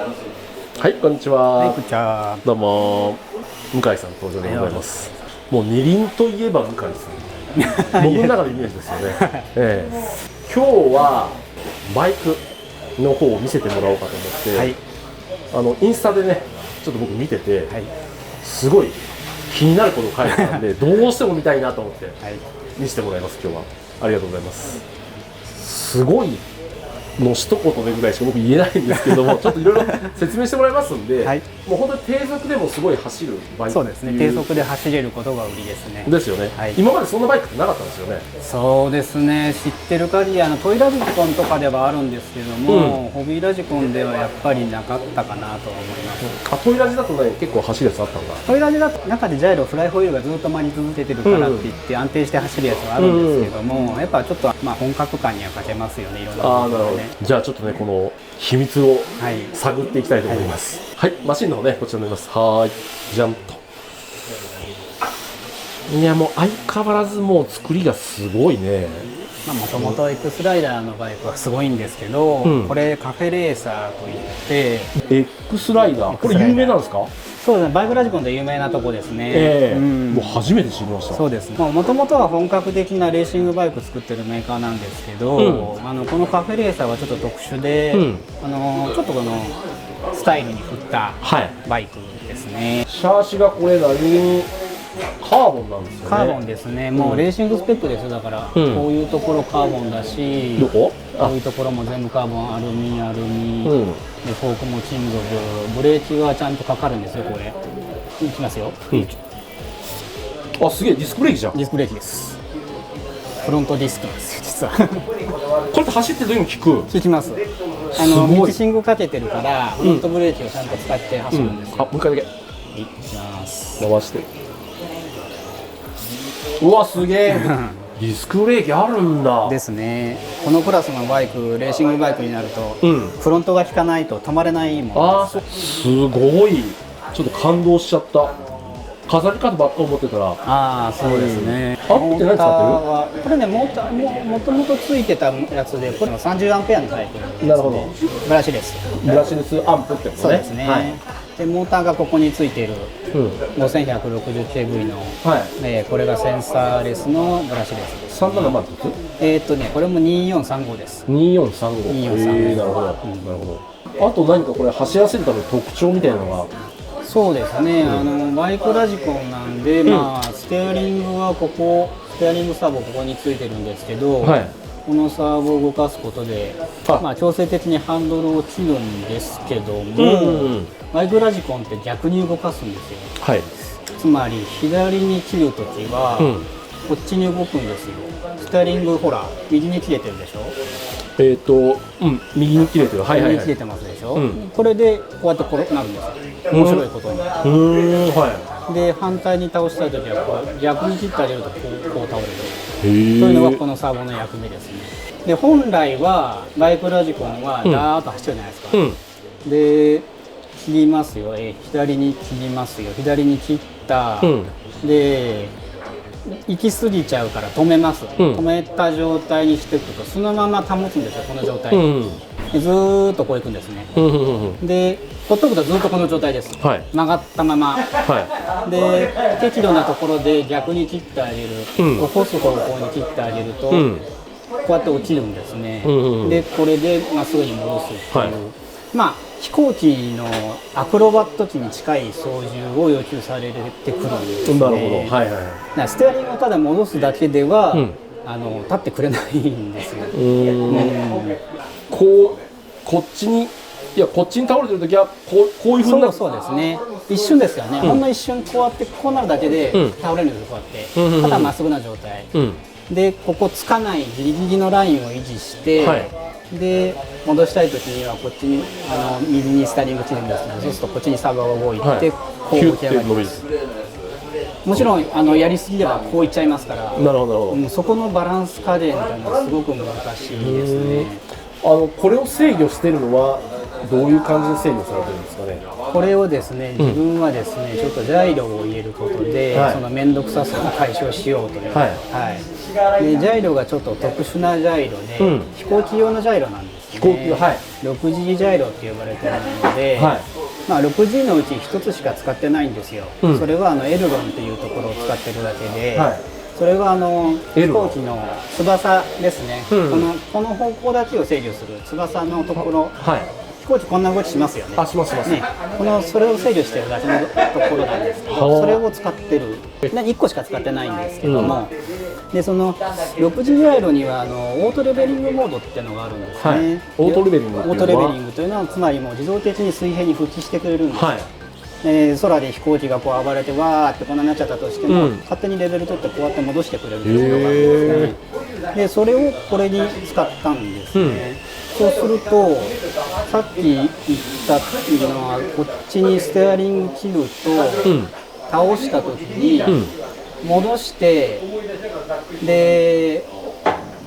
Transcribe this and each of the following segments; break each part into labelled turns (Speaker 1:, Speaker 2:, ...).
Speaker 1: はい、こんにちは。
Speaker 2: はい、こんにちは。
Speaker 1: どうも、向井さん登場でございます。もう二輪といえば向井さん。僕の中のイメージですよね。今日はバイクの方を見せてもらおうかと思って、はい、インスタでね、ちょっと僕見てて、はい、すごい気になることを書いてたんで、どうしても見たいなと思って見せてもらいます。今日はありがとうございます。すごいの一言でぐらいしか僕言えないんですけども、ちょっといろいろ説明してもらいますんで、はい、もう本当に低速でもすごい走るバイク。
Speaker 2: そうですね、低速で走れることが売りですね。
Speaker 1: ですよね、はい、今までそんなバイクってなかったんですよね。
Speaker 2: そうですね、知ってる限りトイラジコンとかではあるんですけども、ホビーラジコンではやっぱりなかったかなと思います。
Speaker 1: トイラジだとね、結構走るやつあったんだ。
Speaker 2: トイラジだと中でジャイロ、フライホイールがずっと回り続けてるからって言って安定して走るやつがあるんですけども、やっぱちょっと本格感には欠けますよね、いろんなことでね。
Speaker 1: じゃあちょっとね、この秘密を探っていきたいと思います。はい、マシンの方ね、こちらになります。はい、じゃんと。いや、もう相変わらずもう作りがすごいね。
Speaker 2: もともとエクスライダーのバイクはすごいんですけど、これカフェレーサーといって。
Speaker 1: X ライダー、これ有名なんですか？
Speaker 2: そうですね、バイクラジコンで有名なとこですね。
Speaker 1: もう初めて知りました。
Speaker 2: そうですね、もともとは本格的なレーシングバイク作ってるメーカーなんですけど、このカフェレーサーはちょっと特殊で、ちょっとこのスタイルに振ったバイクですね。
Speaker 1: シャーシがこれ何？カーボンなんですよね。
Speaker 2: カーボンですね。もうレーシングスペックです。だから、こういうところカーボンだし、
Speaker 1: どこ？
Speaker 2: こういうところも全部カーボン、アルミ、でフォークも金属、ブレーキはちゃんとかかるんですよ。これいきますよ。
Speaker 1: あ、すげえ、ディスクブレーキじゃん。
Speaker 2: ディスクブレーキです。フロントディスクなんですよ、実は。
Speaker 1: これって走ってる時も効く？
Speaker 2: 効きます。ミキシングかけてるからフロントブレーキをちゃんと使って走るんですよ。
Speaker 1: もう一回だけ。
Speaker 2: いきます。
Speaker 1: 回して。うわ、すげえ。ディスクブレーキあるんだ。
Speaker 2: ですね。このクラスのバイク、レーシングバイクになると、フロントが効かないと止まれないものです。
Speaker 1: すごい。ちょっと感動しちゃった。飾り方ばっか思ってたら。
Speaker 2: そうですね。
Speaker 1: アップって何使ってる？
Speaker 2: これね、モーターもともとついてたやつで、これの30アンペアのタイプ。なるほど。ブラシレス。
Speaker 1: ブラシレスアンプってことね。
Speaker 2: そうですね。でモーターがここについている 5160kV の、これがセンサーレスのブラシレスです。
Speaker 1: 370？
Speaker 2: これも2435です。
Speaker 1: 2435。なるほど。なるほど。あと何かこれ走らせるための特徴みたいなのが。
Speaker 2: そうですね、バイクラジコンなんで、ステアリングはステアリングサーボここについてるんですけど、このサーボを動かすことで、調整的にハンドルを切るんですけども、バイクラジコンって逆に動かすんですよ。つまり左に切るときは、こっちに動くんですよ。ステアリングほら右に切れてるでしょ。右に切れてる。右に切れてますでしょ。これでこうやってこうなるんですよ。面白いことに。で反対に倒したいときはこう逆に切ってあげるとこう倒れる。そういうのがこのサーボの役目ですね。で本来はバイクラジコンはダーッと走るじゃないですか。で切りますよ。左に切りますよ。左に切った。で行き過ぎちゃうから止めます。止めた状態にしていくとそのまま保つんですよ、この状態でずーっとこういくんですね。でほっとくとずっとこの状態です。曲がったまま。で適度なところで逆に切ってあげる、起こす方向に切ってあげると、こうやって落ちるんですね。でこれでまっすぐに戻すっていう、飛行機のアクロバット機に近い操縦を要求されてくるんですね。なるほど。ステアリングをただ戻すだけでは、立ってくれないんですよ。
Speaker 1: こっちに倒れてるときはこういうふうに。
Speaker 2: そうですね。一瞬ですよね。ほんの一瞬こうやってこうなるだけで倒れるんですよ。こうやって肩まっすぐな状態でここつかないギリギリのラインを維持して、で戻したいときにはこっちに右にスタリング切るんですけど、そうするとこっちにサーバーが動いて、こう起き上がります。もちろんやりすぎればこういっちゃいますから。そこのバランス加減というのはすごく難しいですね。
Speaker 1: これを制御してるのはどういう感じで制御されてるんですかね。
Speaker 2: これをですね、自分はですね、ちょっとジャイロを入れることで、その面倒くささを解消しようという。でジャイロがちょっと特殊なジャイロで、飛行機用のジャイロなんです。ね。
Speaker 1: 飛行機は、はい、
Speaker 2: 6G ジャイロって呼ばれてるので、
Speaker 1: はい、
Speaker 2: まあ、6G のうち1つしか使ってないんですよ、
Speaker 1: うん、
Speaker 2: それはエルロンっていうところを使ってるだけで、
Speaker 1: はい、
Speaker 2: それは飛行機の翼ですね、
Speaker 1: うん、
Speaker 2: この方向だけを制御する翼のところ、はい、飛行機こんな動きしますよね。
Speaker 1: あ、しますします、ね、
Speaker 2: それを制御してるだけのところなんですけど、それを使ってる、1個しか使ってないんですけども、でその6G ジャイロにはオートレベリングモードっていうのがあるんですね、はい、
Speaker 1: オートレベリング
Speaker 2: というのはつまりもう自動的に水平に復帰してくれるんですよ、はい、空で飛行機がこう暴れてわーってこんなになっちゃったとしても、勝手にレベル取ってこうやって戻してくれるっていうのがあるんですね。でそれをこれに使ったんですね、そうするとさっき言ったっていうのはこっちにステアリング器具と倒した時に戻してで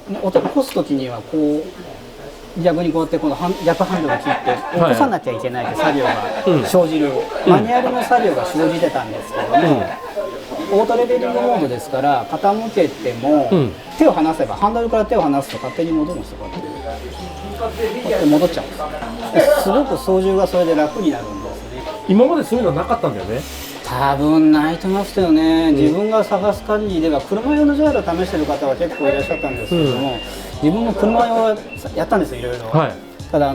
Speaker 2: 起こす時にはこう逆にこうやってこの逆ハンドルを切って起こさなきゃいけないって作業が生じる、マニュアルの作業が生じてたんですけども、オートレベリングモードですから傾けても、手を離せばハンドルから手を離すと勝手に戻るんですよ。こうやって戻っちゃうんです。すごく操縦がそれで楽になるんですね。
Speaker 1: 今までそういうのはなかったんだよね。
Speaker 2: 多分ないと思いますよね、自分が探す限りでは車用のジャイロを試してる方は結構いらっしゃったんですけども、自分も車用はやったんですよ、いろいろ、はい、ただ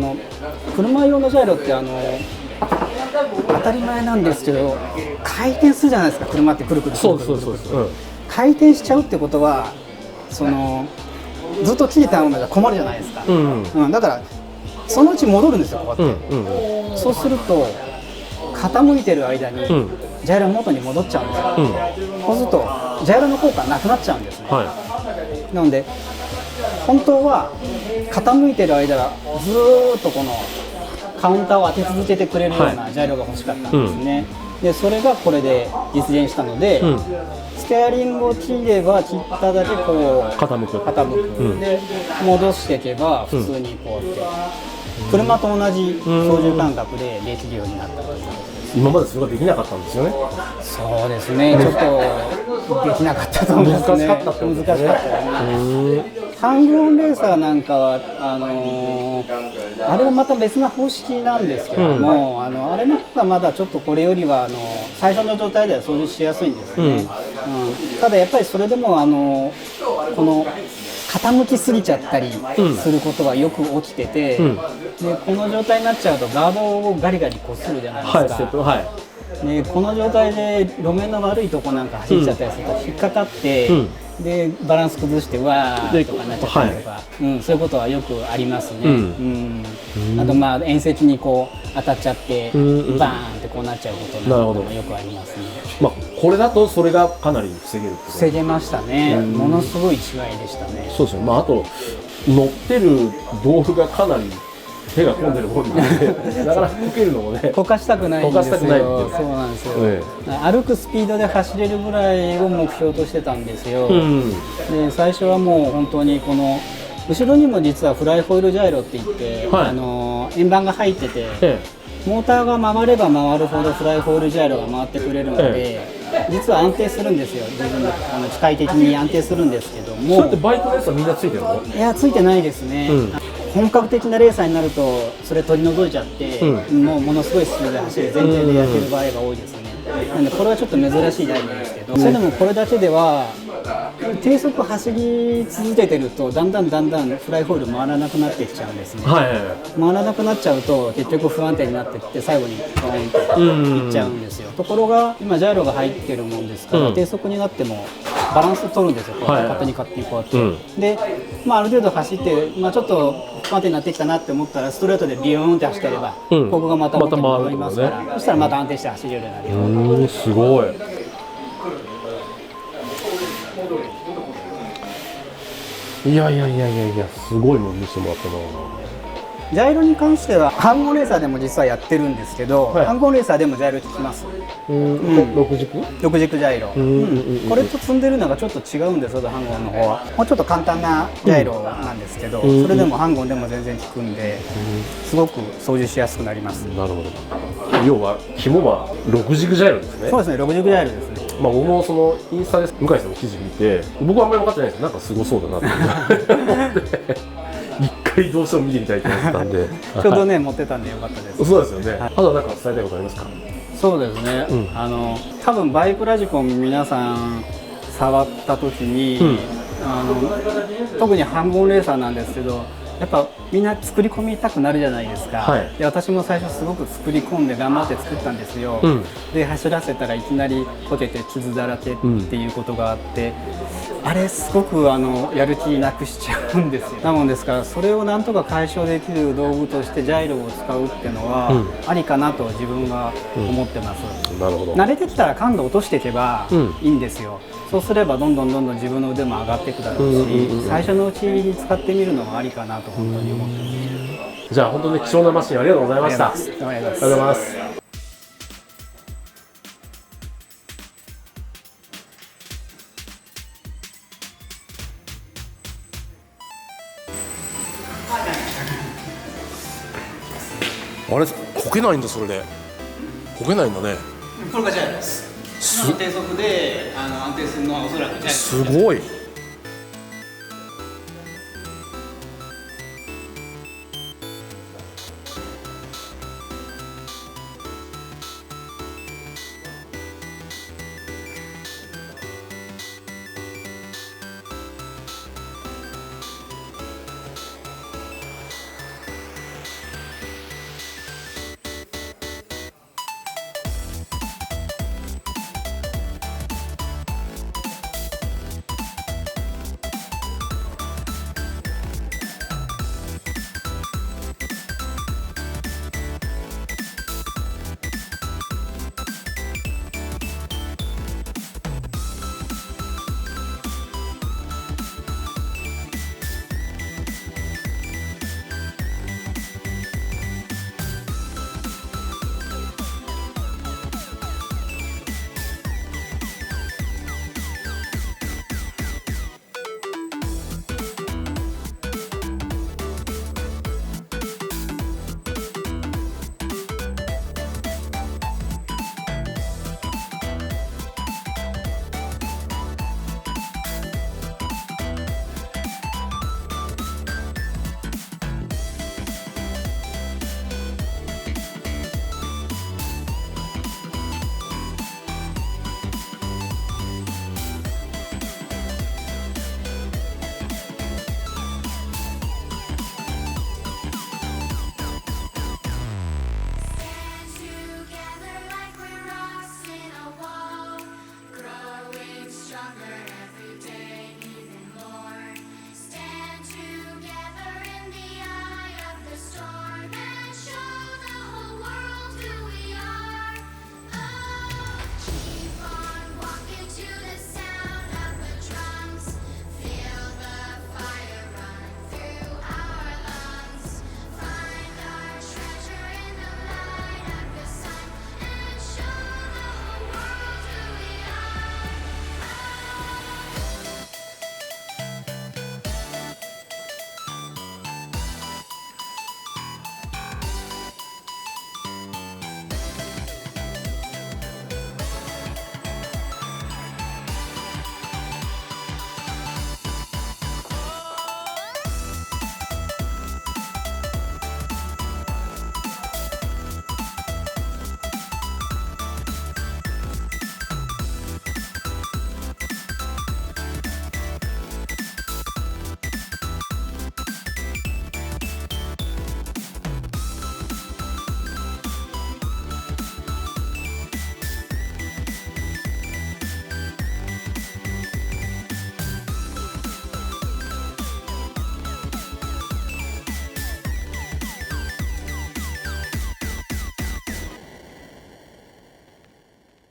Speaker 2: 車用のジャイロって当たり前なんですけど回転するじゃないですか、車ってくるくるくるくるくる回転しちゃうってことはずっと切れたままじゃ困るじゃないですか、だからそのうち戻るんですよ、こうやって、そうすると傾いてる間に、ジャイロ元に戻っちゃうんですよ、そうするとジャイロの効果なくなっちゃうんですね、はい、なので本当は傾いてる間はずーっとこのカウンターを当て続けてくれるようなジャイロが欲しかったんですね、でそれがこれで実現したので、ステアリングを切れば切っただけこう傾く、で戻していけば普通にこうやって、車と同じ操縦感覚でできるようになったということです。
Speaker 1: 今までそれができなかったんですよね。
Speaker 2: そうですね、ちょっとできなかったと思いますね。難しかったですね。ハングオンレーサーなんかはあれはまた別な方式なんですけども、あれの方がまだちょっとこれよりは最初の状態では操縦しやすいんですね、ただやっぱりそれでもこの傾きすぎちゃったりすることはよく起きてて、でこの状態になっちゃうとガードをガリガリこするじゃないですか、でこの状態で路面の悪いとこなんか走っちゃったりすると引っかかって、でバランス崩してわーとかなっちゃったりとか、そういうことはよくありますね、あと縁石にこう当たっちゃってバーンってこうなっちゃうことなんかもよくありますね。
Speaker 1: これだとそれがかなり防げるってこと。
Speaker 2: 防げましたね、ものすごい違いでしたね。
Speaker 1: そうですね、あと乗ってる道具がかなり手が込んでるもんなんでなかなかこけるのもね、
Speaker 2: こかしたくないんですよ。そうなんですよ、歩くスピードで走れるぐらいを目標としてたんですよ、で最初はもう本当にこの後ろにも実はフライホイールジャイロっていって、円盤が入ってて、モーターが回れば回るほどフライホイールジャイロが回ってくれるので、実は安定するんですよ、自分で機械的に安定するんですけども。
Speaker 1: それってバイクのやつはみんなついてるの？
Speaker 2: いや、ついてないですね、本格的なレーサーになるとそれ取り除いちゃって、もうものすごいスピードで走る前提でやってる場合が多いですね。なのでこれはちょっと珍しいジャイロですけど、それでもこれだけでは低速走り続けてるとだんだんフライホイール回らなくなっていっちゃうんですね、回らなくなっちゃうと結局不安定になっていって最後にボーンといっちゃうんですよ、ところが今ジャイロが入ってるもんですから、低速になってもバランス取るんですよ、勝手にこうやって、で、ある程度走って、ちょっと不安定になってきたなって思ったらストレートでビヨーンって走ってれば、ここがまた元に戻りますから、そしたらまた安定して走れるようになる。
Speaker 1: すごい。いやすごいもん見せてもらったな。
Speaker 2: ジャイロに関してはハンゴンレーサーでも実はやってるんですけど、ハンゴンレーサーでもジャイロ効きます。
Speaker 1: 6軸
Speaker 2: ジャイロ、これと積んでるのがちょっと違うんですよ、ハンゴンの方は。もうちょっと簡単なジャイロなんですけど、それでもハンゴンでも全然効くんで、すごく操縦しやすくなります。
Speaker 1: なるほど。要は肝は6軸ジャイロですね。
Speaker 2: そうですね、6軸ジャイロですね。
Speaker 1: 僕もそのインスタで向井さんの記事見て、僕はあんまり分かってないですけど、なんかすごそうだなって思って一回どうしても見てみたいと思ってたんで
Speaker 2: ちょうどね、持ってたんでよかったです。
Speaker 1: そうですよね、あとは何か伝えたいことありますか？
Speaker 2: そうですね、多分バイクラジコン皆さん触った時に、特に半分レーサーなんですけど、やっぱみんな作り込みたくなるじゃないですか、はい、で私も最初すごく作り込んで頑張って作ったんですよ、で走らせたらいきなりこけて傷だらけっていうことがあって、あれすごくやる気なくしちゃうんですよ。なもんですからそれをなんとか解消できる道具としてジャイロを使うっていうのは、ありかなと自分は思ってます、
Speaker 1: なるほど。
Speaker 2: 慣れてきたら感度落としていけばいいんですよ、そうすればどんどん自分の腕も上がっていくだろうし、最初のうちに使ってみるのもありかなと本当に思ってます。
Speaker 1: じゃあ本当に貴重なマシンありがとうございました。
Speaker 2: ありがとうございます。
Speaker 1: ありがとうございます。あれ、こけないんだ、それで。こけないんだね。
Speaker 2: これがジャイロです。低速で安定するのはおそらくジャイロです。
Speaker 1: すごい。